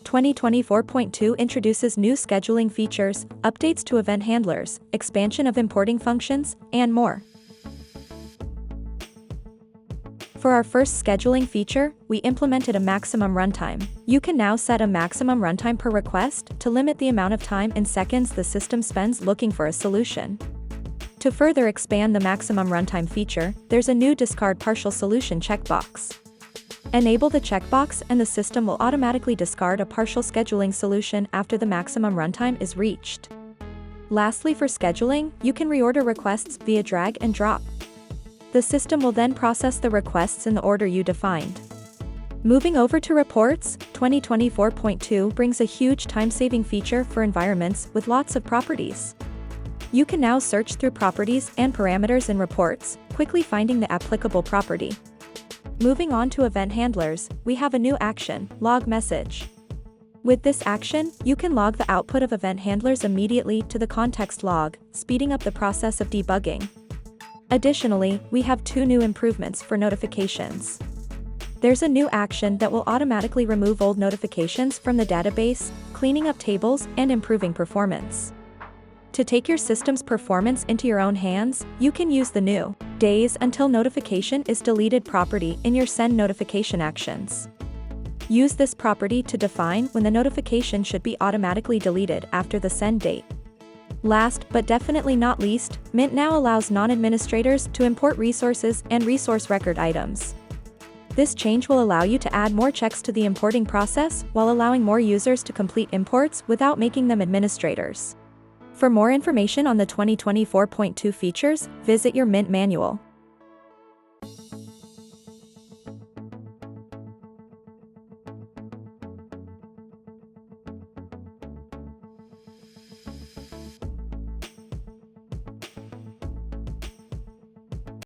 2024.2 introduces new scheduling features, updates to event handlers, expansion of importing functions, and more. For our first scheduling feature, we implemented a maximum runtime. You can now set a maximum runtime per request to limit the amount of time in seconds the system spends looking for a solution. To further expand the maximum runtime feature, there's a new discard partial solution checkbox. Enable the checkbox and the system will automatically discard a partial scheduling solution after the maximum runtime is reached. Lastly, for scheduling, you can reorder requests via drag and drop. The system will then process the requests in the order you defined. Moving over to reports, 2024.2 brings a huge time-saving feature for environments with lots of properties. You can now search through properties and parameters in reports, quickly finding the applicable property. Moving on to event handlers, we have a new action, log message. With this action, you can log the output of event handlers immediately to the context log, speeding up the process of debugging. Additionally, we have two new improvements for notifications. There's a new action that will automatically remove old notifications from the database, cleaning up tables and improving performance. To take your system's performance into your own hands, you can use the new days until notification is deleted property in your send notification actions. Use this property to define when the notification should be automatically deleted after the send date. Last but definitely not least, Mint now allows non-administrators to import resources and resource record items. This change will allow you to add more checks to the importing process while allowing more users to complete imports without making them administrators. For more information on the 2024.2 features, visit your Mint manual.